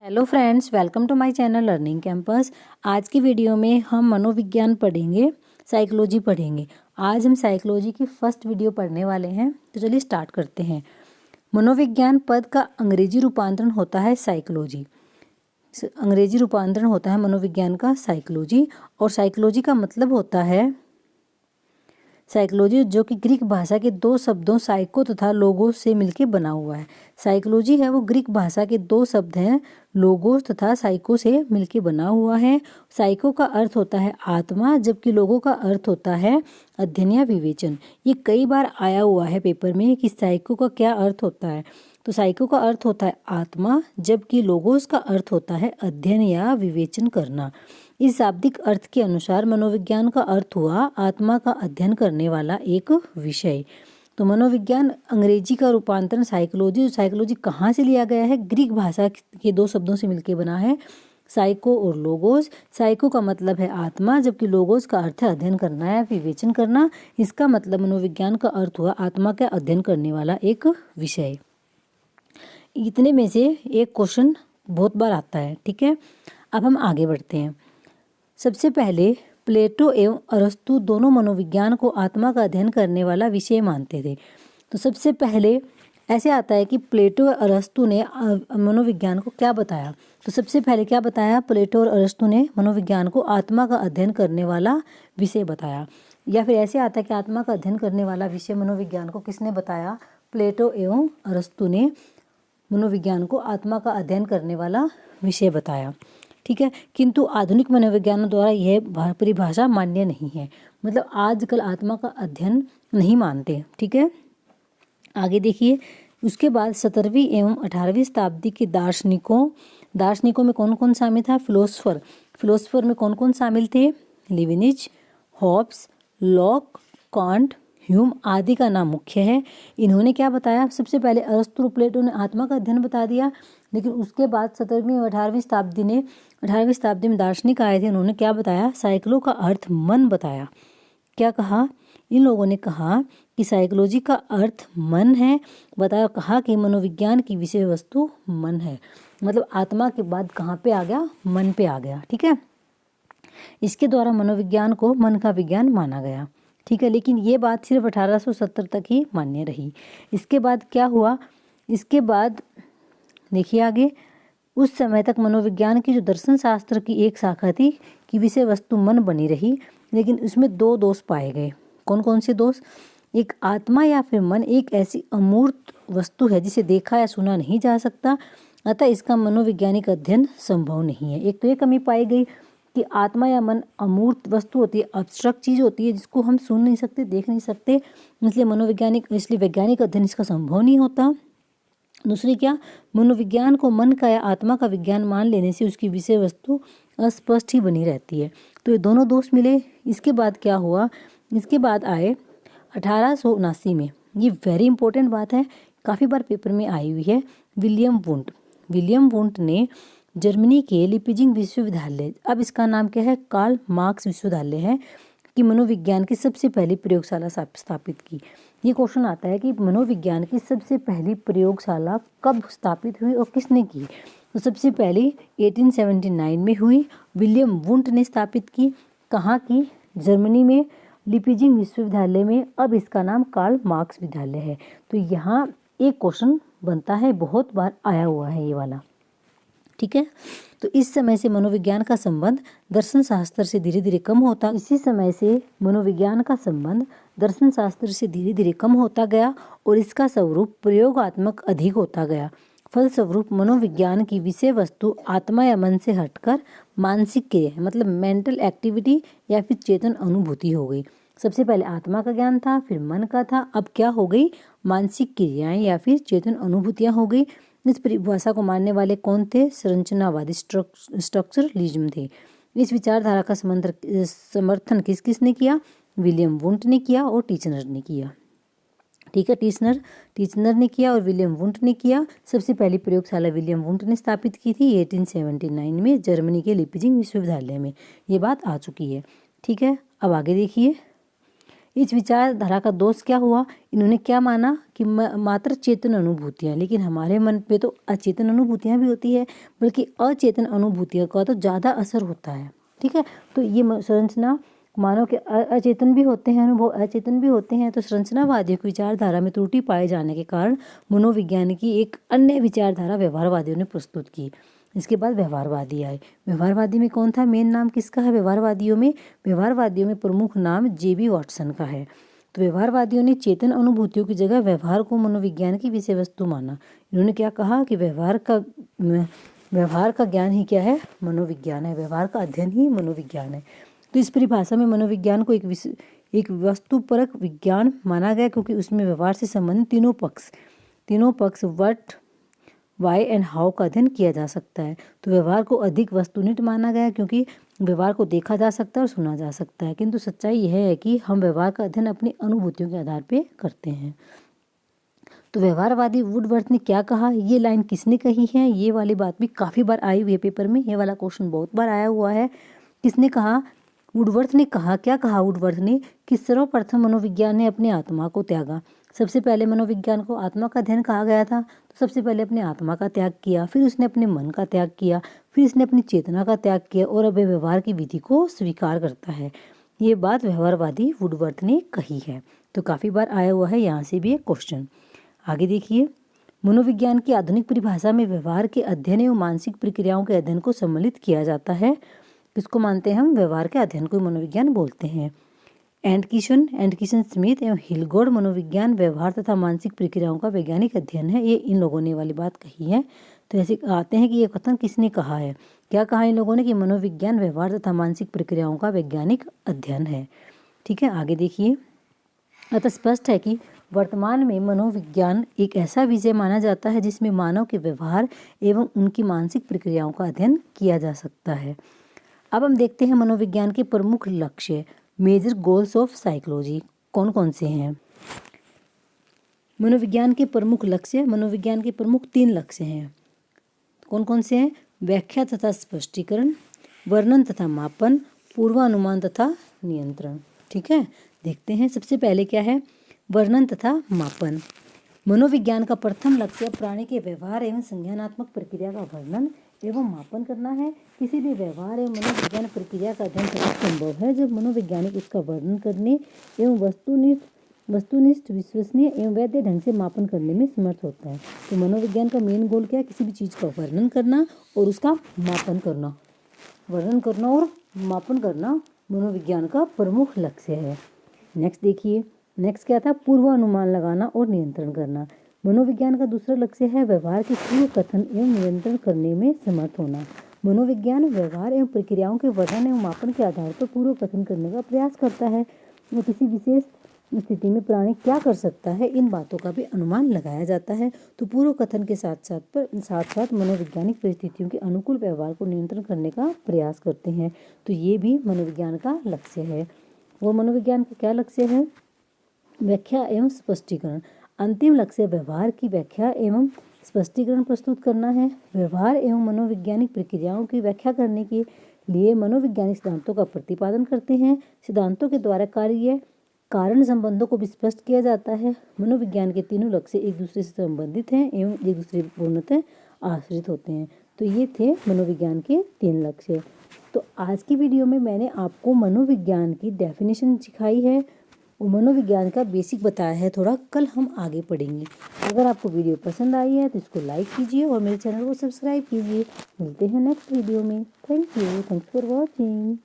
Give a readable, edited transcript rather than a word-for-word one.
Hello friends, welcome to my channel learning campus. आज की video में हम मनोविज्ञान पढ़ेंगे, साइकोलॉजी पढ़ेंगे। आज हम साइकोलॉजी की फर्स्ट वीडियो पढ़ने वाले हैं, तो चलिए स्टार्ट करते हैं। मनोविज्ञान पद का अंग्रेजी रूपांतरण होता है साइकोलॉजी। अंग्रेजी रूपांतरण होता है मनोविज्ञान का साइकोलॉजी, और साइकोलॉजी का मतलब होता है साइकोलॉजी, जो कि ग्रीक भाषा के दो शब्दों साइको तथा लोगोस से मिलकर बना हुआ है। साइकोलॉजी है वो ग्रीक भाषा के दो शब्द हैं, लोगोस तथा साइको से मिलकर बना हुआ है। साइको का अर्थ होता है आत्मा, जबकि लोगो का अर्थ होता है अध्ययन या विवेचन। ये कई बार आया हुआ है पेपर में कि साइको का क्या अर्थ होता है। तो साइको का अर्थ होता है आत्मा, जबकि लोगोस का अर्थ होता है अध्ययन या विवेचन करना। इस शाब्दिक अर्थ के अनुसार मनोविज्ञान का अर्थ हुआ आत्मा का अध्ययन करने वाला एक विषय। तो मनोविज्ञान अंग्रेजी का रूपांतरण साइकोलॉजी। साइकोलॉजी कहाँ से लिया गया है? ग्रीक भाषा के दो शब्दों से मिलकर बना है, साइको और लोगोस। साइको का मतलब है आत्मा, जबकि लोगोस का अर्थ है अध्ययन करना या विवेचन करना। इसका मतलब मनोविज्ञान का अर्थ हुआ आत्मा का अध्ययन करने वाला एक विषय। इतने में से एक क्वेश्चन बहुत बार आता है, ठीक है। अब हम आगे बढ़ते हैं। सबसे पहले प्लेटो एवं अरस्तु दोनों मनोविज्ञान को आत्मा का अध्ययन करने वाला विषय मानते थे। तो सबसे पहले ऐसे आता है कि प्लेटो और अरस्तु ने मनोविज्ञान को क्या बताया। तो सबसे पहले क्या बताया? प्लेटो और अरस्तु ने मनोविज्ञान को आत्मा का अध्ययन करने वाला विषय बताया। या फिर ऐसे आता है कि आत्मा का अध्ययन करने वाला विषय मनोविज्ञान को किसने बताया? प्लेटो एवं अरस्तु ने मनोविज्ञान को आत्मा का अध्ययन करने वाला विषय बताया, ठीक है। किंतु आधुनिक मनोविज्ञानों द्वारा यह परिभाषा मान्य नहीं है। मतलब आजकल आत्मा का अध्ययन नहीं मानते, ठीक है। आगे देखिए, उसके बाद 17वीं एवं 18वीं शताब्दी के दार्शनिकों में कौन कौन शामिल था? फिलोसफर में कौन कौन शामिल थे? Leibniz, Hobbes, Locke, Kant, Hume आदि का नाम मुख्य है। इन्होंने क्या बताया? सबसे पहले अरस्तु और प्लेटो ने आत्मा का अध्ययन बता दिया, लेकिन उसके बाद 17वीं और 18वीं शताब्दी में दार्शनिक आए थे। उन्होंने क्या बताया? साइकोलॉजी का अर्थ मन बताया। क्या कहा? इन लोगों ने कहा कि साइकोलॉजी का अर्थ मन है। बताया, कहा कि मनोविज्ञान की विषय वस्तु मन है। मतलब आत्मा के बाद कहाँ पे आ गया? मन पे आ गया, ठीक है। इसके द्वारा मनोविज्ञान को मन का विज्ञान माना गया, ठीक है। लेकिन ये बात सिर्फ 1870 तक ही मान्य रही। इसके बाद क्या हुआ? इसके बाद देखिए आगे, उस समय तक मनोविज्ञान की जो दर्शन शास्त्र की एक शाखा थी कि विषय वस्तु मन बनी रही, लेकिन उसमें दो दोष पाए गए। कौन कौन से दोष? एक, आत्मा या फिर मन एक ऐसी अमूर्त वस्तु है जिसे देखा या सुना नहीं जा सकता, अतः इसका मनोवैज्ञानिक अध्ययन संभव नहीं है। एक तो ये कमी पाई गई कि आत्मा या मन अमूर्त वस्तु होती है, अब्स्ट्रक्ट चीज होती है जिसको हम सुन नहीं सकते, देख नहीं सकते, इसलिए वैज्ञानिक अध्ययन इसका संभव नहीं होता। दूसरी क्या? मनोविज्ञान को मन का या आत्मा का विज्ञान मान लेने से उसकी विषय वस्तु अस्पष्ट ही बनी रहती है। तो ये दोनों दोष मिले। इसके बाद क्या हुआ? इसके बाद आए 1879 में, ये वेरी इंपॉर्टेंट बात है, काफ़ी बार पेपर में आई हुई है, विलियम वुंट ने जर्मनी के लिपिजिंग विश्वविद्यालय, अब इसका नाम क्या है? कार्ल मार्क्स विश्वविद्यालय है, कि मनोविज्ञान की सबसे पहली प्रयोगशाला स्थापित की। ये क्वेश्चन आता है कि मनोविज्ञान की सबसे पहली प्रयोगशाला कब स्थापित हुई और किसने की? तो सबसे पहली 1879 में हुई, विलियम वुंट ने स्थापित की। कहाँ की? जर्मनी में, लिपिजिंग विश्वविद्यालय में, अब इसका नाम कार्ल मार्क्स विद्यालय है। तो यहाँ एक क्वेश्चन बनता है, बहुत बार आया हुआ है ये वाला, ठीक है। तो इस समय से मनोविज्ञान का संबंध दर्शन शास्त्र से धीरे धीरे कम होता गया और इसका स्वरूप प्रयोगात्मक अधिक होता गया। फलस्वरूप मनोविज्ञान की विषय वस्तु आत्मा या मन से हटकर मानसिक क्रिया, मतलब मेंटल एक्टिविटी या फिर चेतन अनुभूति हो गई। सबसे पहले आत्मा का ज्ञान था, फिर मन का था, अब क्या हो गई? मानसिक क्रियाएं या फिर चेतन अनुभूतियां हो गई। इस परिभाषा को मानने वाले कौन थे? संरचनावादी स्ट्रक्चरलिज्म थे। इस विचारधारा का समर्थन किस किस ने किया? विलियम वुंट ने किया और टीचनर ने किया, ठीक है। टीचनर ने किया और विलियम वुंट ने किया। सबसे पहली प्रयोगशाला विलियम वुंट ने स्थापित की थी 1879 में जर्मनी के लिपिजिंग विश्वविद्यालय में। ये बात आ चुकी है, ठीक है। अब आगे देखिए, इस विचारधारा का दोष क्या हुआ? इन्होंने क्या माना कि मात्र चेतन अनुभूतियाँ, लेकिन हमारे मन पे तो अचेतन अनुभूतियाँ भी होती है, बल्कि अचेतन अनुभूतियों का तो ज़्यादा असर होता है। ठीक है, तो ये संरचना मानव के अचेतन भी होते हैं, अनुभव अचेतन भी होते हैं। तो संरचनावादियों की विचारधारा में त्रुटि पाए जाने के कारण मनोविज्ञान की एक अन्य विचारधारा व्यवहारवादियों ने प्रस्तुत की। इसके बाद व्यवहारवादी आए। व्यवहारवादी में कौन था? मेन नाम किसका है व्यवहारवादियों में? व्यवहारवादियों में प्रमुख नाम जे.बी. वाटसन का है। तो व्यवहारवादियों ने चेतन अनुभूतियों की जगह व्यवहार को मनोविज्ञान की विषय वस्तु माना। इन्होंने क्या कहा कि व्यवहार का ज्ञान ही क्या है? मनोविज्ञान है। व्यवहार का अध्ययन ही मनोविज्ञान है। तो इस परिभाषा में मनोविज्ञान को एक वस्तुपरक विज्ञान माना गया, क्योंकि उसमें व्यवहार से संबंधित तीनों पक्ष व्हाट, वाई एंड हाउ का अध्ययन किया जा सकता है। तो व्यवहार को अधिक वस्तुनिष्ठ माना गया, क्योंकि व्यवहार को देखा जा सकता है और सुना जा सकता है। किंतु सच्चाई यह है कि हम व्यवहार का अध्ययन अपनी अनुभूतियों के आधार पर करते हैं। तो व्यवहारवादी वुडवर्थ ने क्या कहा? ये लाइन किसने कही है? ये वाली बात भी काफ़ी बार आई हुई है पेपर में। ये वाला क्वेश्चन बहुत बार आया हुआ है। किसने कहा? वुडवर्थ ने कहा। क्या कहा वुडवर्थ ने? कि सर्वप्रथम मनोविज्ञान ने अपनी आत्मा को त्यागा। सबसे पहले मनोविज्ञान को आत्मा का अध्ययन कहा गया था, तो सबसे पहले अपने आत्मा का त्याग किया, फिर उसने अपने मन का त्याग किया, फिर इसने अपनी चेतना का त्याग किया, और अब व्यवहार की विधि को स्वीकार करता है। ये बात व्यवहारवादी वुडवर्थ ने कही है। तो काफ़ी बार आया हुआ है, यहाँ से भी एक क्वेश्चन। आगे देखिए, मनोविज्ञान की आधुनिक परिभाषा में व्यवहार के अध्ययन एवं मानसिक प्रक्रियाओं के अध्ययन को सम्मिलित किया जाता है। किसको मानते हैं हम? व्यवहार के अध्ययन को मनोविज्ञान बोलते हैं। एंडकिसन स्मिथ एवं हिलगोर्ड मनोविज्ञान व्यवहार तथा मानसिक प्रक्रियाओं का वैज्ञानिक अध्ययन है। ये इन लोगों ने वाली बात कही है। तो ऐसे आते हैं कि ये कथन किसने कहा है? क्या कहा इन लोगों ने? कि मनोविज्ञान व्यवहार तथा मानसिक प्रक्रियाओं का वैज्ञानिक अध्ययन है। ठीक है, आगे देखिए। अतः स्पष्ट है कि वर्तमान में मनोविज्ञान एक ऐसा विषय माना जाता है जिसमें मानव के व्यवहार एवं उनकी मानसिक प्रक्रियाओं का अध्ययन किया जा सकता है। अब हम देखते हैं मनोविज्ञान के प्रमुख लक्ष्य, मेजर गोल्स ऑफ साइकोलॉजी कौन कौन से हैं। मनोविज्ञान के प्रमुख लक्ष्य, मनोविज्ञान के प्रमुख 3 लक्ष्य हैं। कौन कौन से हैं? व्याख्या तथा स्पष्टीकरण, वर्णन तथा मापन, पूर्वानुमान तथा नियंत्रण। ठीक है, देखते हैं। सबसे पहले क्या है? वर्णन तथा मापन। मनोविज्ञान का प्रथम लक्ष्य प्राणी के व्यवहार एवं संज्ञानात्मक प्रक्रिया का वर्णन एवं मापन करना है। किसी भी व्यवहार एवं मनोविज्ञान प्रक्रिया का अध्ययन तभी संभव है जब मनोवैज्ञानिक उसका वर्णन करने एवं वस्तुनिष्ठ, विश्वसनीय एवं वैध ढंग से मापन करने में समर्थ होता है। तो मनोविज्ञान का मेन गोल क्या है? किसी भी चीज़ का वर्णन करना और उसका मापन करना। वर्णन करना और मापन करना मनोविज्ञान का प्रमुख लक्ष्य है। नेक्स्ट देखिए, नेक्स्ट क्या था? पूर्वानुमान लगाना और नियंत्रण करना। मनोविज्ञान का दूसरा लक्ष्य है व्यवहार के पूर्व कथन एवं नियंत्रण करने में समर्थ होना। मनोविज्ञान व्यवहार एवं प्रक्रियाओं के वर्णन एवं मापन के आधार पर पूर्व कथन करने का प्रयास करता है। वो किसी विशेष स्थिति में प्राणी क्या कर सकता है, इन बातों का भी अनुमान लगाया जाता है। तो पूर्व कथन के साथ साथ मनोवैज्ञानिक परिस्थितियों के अनुकूल व्यवहार को नियंत्रण करने का प्रयास करते हैं। तो ये भी मनोविज्ञान का लक्ष्य है। और मनोविज्ञान का क्या लक्ष्य है? व्याख्या एवं स्पष्टीकरण। अंतिम लक्ष्य व्यवहार की व्याख्या एवं स्पष्टीकरण प्रस्तुत करना है। व्यवहार एवं मनोवैज्ञानिक प्रक्रियाओं की व्याख्या करने के लिए मनोवैज्ञानिक सिद्धांतों का प्रतिपादन करते हैं। सिद्धांतों के द्वारा कारण संबंधों को भी स्पष्ट किया जाता है। मनोविज्ञान के तीनों लक्ष्य एक दूसरे से संबंधित हैं एवं एक दूसरे पर पूर्णतः आश्रित होते हैं। तो ये थे मनोविज्ञान के 3 लक्ष्य। तो आज की वीडियो में मैंने आपको मनोविज्ञान की डेफिनेशन सिखाई है और मनोविज्ञान का बेसिक बताया है थोड़ा। कल हम आगे पढ़ेंगे। अगर आपको वीडियो पसंद आई है तो इसको लाइक कीजिए और मेरे चैनल को सब्सक्राइब कीजिए। मिलते हैं नेक्स्ट वीडियो में। Thank you. Thanks for watching.